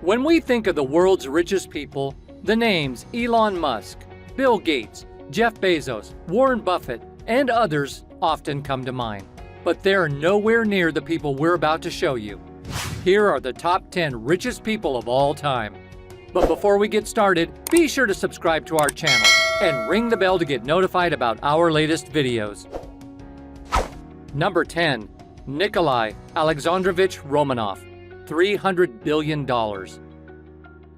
When we think of the world's richest people, the names Elon Musk, Bill Gates, Jeff Bezos, Warren Buffett, and others often come to mind. But they're nowhere near the people we're about to show you. Here are the top 10 richest people of all time. But before we get started, be sure to subscribe to our channel and ring the bell to get notified about our latest videos. Number 10. Nikolai Alexandrovich Romanov, $300 billion.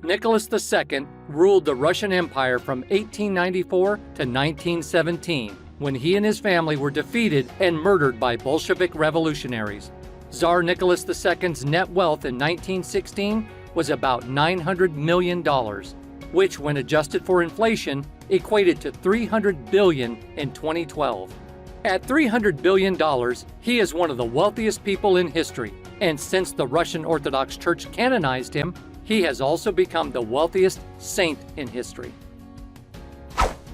Nicholas II ruled the Russian Empire from 1894 to 1917, when he and his family were defeated and murdered by Bolshevik revolutionaries. Tsar Nicholas II's net wealth in 1916 was about $900 million, which, when adjusted for inflation, equated to $300 billion in 2012. At $300 billion, he is one of the wealthiest people in history, and since the Russian Orthodox Church canonized him, he has also become the wealthiest saint in history.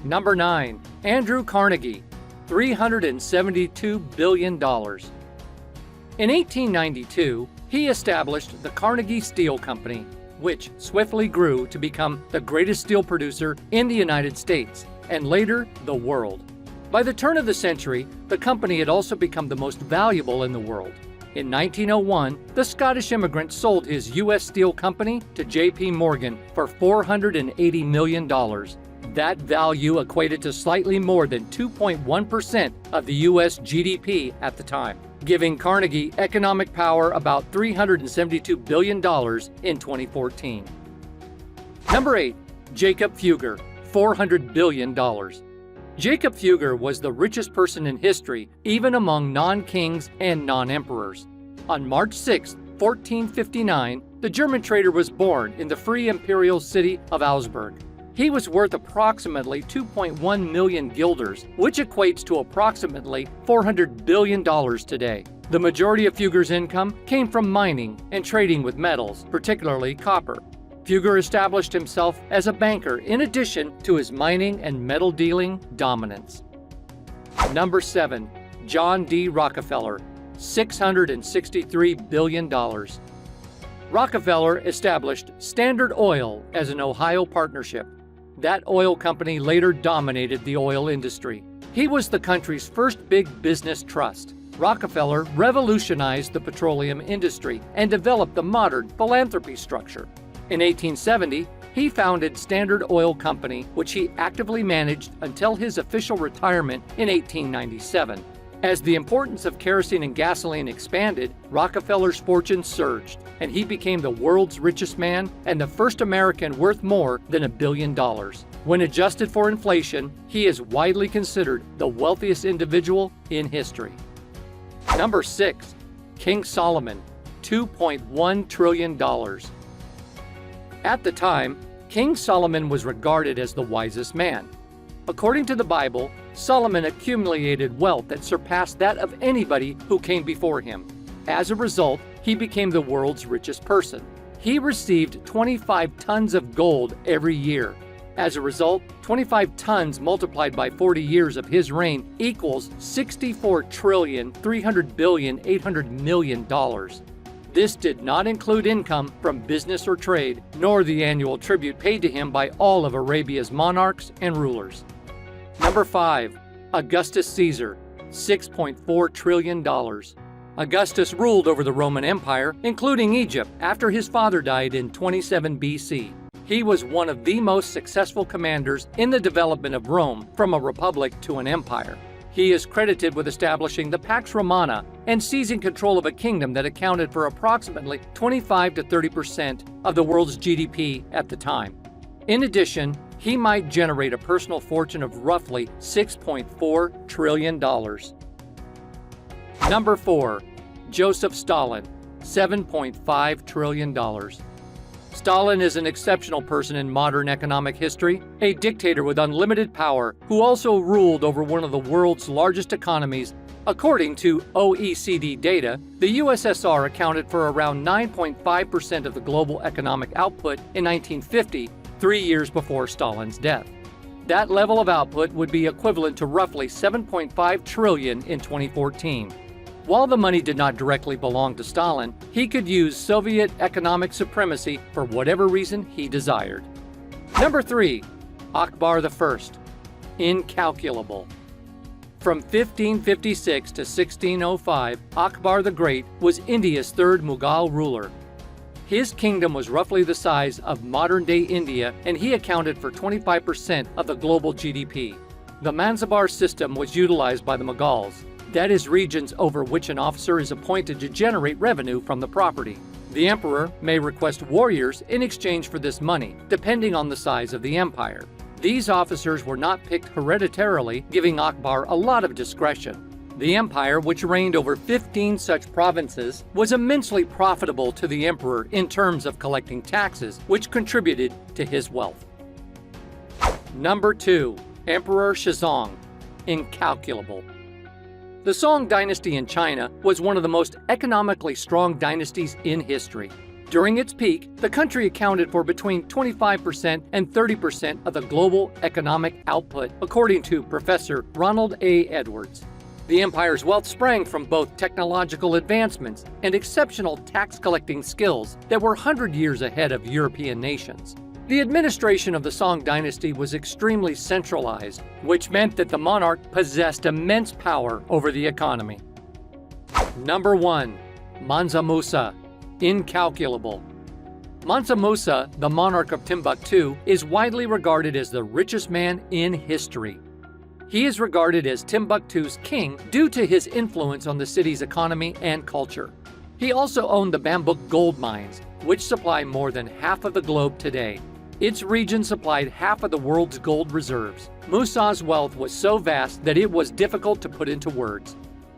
Number 9. Andrew Carnegie, $372 billion. In 1892, he established the Carnegie Steel Company, which swiftly grew to become the greatest steel producer in the United States, and later the world. By the turn of the century, the company had also become the most valuable in the world. In 1901, the Scottish immigrant sold his U.S. Steel Company to J.P. Morgan for $480 million. That value equated to slightly more than 2.1% of the U.S. GDP at the time, giving Carnegie economic power about $372 billion in 2014. Number 8. Jakob Fugger, $400 billion. Jakob Fugger was the richest person in history, even among non-kings and non-emperors. On March 6, 1459, the German trader was born in the free imperial city of Augsburg. He was worth approximately 2.1 million guilders, which equates to approximately $400 billion today. The majority of Fugger's income came from mining and trading with metals, particularly copper. Fugger established himself as a banker in addition to his mining and metal dealing dominance. Number 7. John D. Rockefeller, $663 billion. Rockefeller established Standard Oil as an Ohio partnership. That oil company later dominated the oil industry. He was the country's first big business trust. Rockefeller revolutionized the petroleum industry and developed the modern philanthropy structure. In 1870, he founded Standard Oil Company, which he actively managed until his official retirement in 1897. As the importance of kerosene and gasoline expanded, Rockefeller's fortune surged, and he became the world's richest man and the first American worth more than $1 billion. When adjusted for inflation, he is widely considered the wealthiest individual in history. Number 6. King Solomon, $2.1 trillion. At the time, King Solomon was regarded as the wisest man. According to the Bible, Solomon accumulated wealth that surpassed that of anybody who came before him. As a result, he became the world's richest person. He received 25 tons of gold every year. As a result, 25 tons multiplied by 40 years of his reign equals $64,300,800 million. This did not include income from business or trade, nor the annual tribute paid to him by all of Arabia's monarchs and rulers. Number 5. Augustus Caesar, $6.4 trillion. Augustus ruled over the Roman Empire, including Egypt, after his father died in 27 BC. He was one of the most successful commanders in the development of Rome from a republic to an empire. He is credited with establishing the Pax Romana and seizing control of a kingdom that accounted for approximately 25 to 30% of the world's GDP at the time. In addition, he might generate a personal fortune of roughly $6.4 trillion. Number 4. Joseph Stalin, $7.5 trillion. Stalin is an exceptional person in modern economic history, a dictator with unlimited power who also ruled over one of the world's largest economies. According to OECD data, the USSR accounted for around 9.5% of the global economic output in 1950, 3 years before Stalin's death. That level of output would be equivalent to roughly $7.5 trillion in 2014. While the money did not directly belong to Stalin, he could use Soviet economic supremacy for whatever reason he desired. Number 3. Akbar I. Incalculable. From 1556 to 1605, Akbar the Great was India's third Mughal ruler. His kingdom was roughly the size of modern-day India, and he accounted for 25% of the global GDP. The Mansabar system was utilized by the Mughals. That is, regions over which an officer is appointed to generate revenue from the property. The emperor may request warriors in exchange for this money, depending on the size of the empire. These officers were not picked hereditarily, giving Akbar a lot of discretion. The empire, which reigned over 15 such provinces, was immensely profitable to the emperor in terms of collecting taxes, which contributed to his wealth. Number 2. Emperor Shenzong. Incalculable. The Song dynasty in China was one of the most economically strong dynasties in history. During its peak, the country accounted for between 25% and 30% of the global economic output, according to Professor Ronald A. Edwards. The empire's wealth sprang from both technological advancements and exceptional tax-collecting skills that were 100 years ahead of European nations. The administration of the Song dynasty was extremely centralized, which meant that the monarch possessed immense power over the economy. Number 1. Mansa Musa. Incalculable. Mansa Musa, the monarch of Timbuktu, is widely regarded as the richest man in history. He is regarded as Timbuktu's king due to his influence on the city's economy and culture. He also owned the Bambouk gold mines, which supply more than half of the globe today. Its region supplied half of the world's gold reserves. Musa's wealth was so vast that it was difficult to put into words.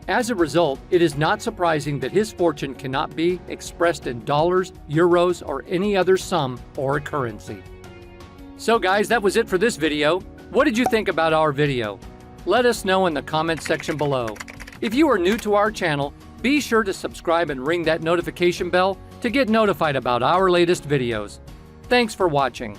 As a result, it is not surprising that his fortune cannot be expressed in dollars, euros, or any other sum or currency. So guys, that was it for this video. What did you think about our video? Let us know in the comments section below. If you are new to our channel, be sure to subscribe and ring that notification bell to get notified about our latest videos. Thanks for watching.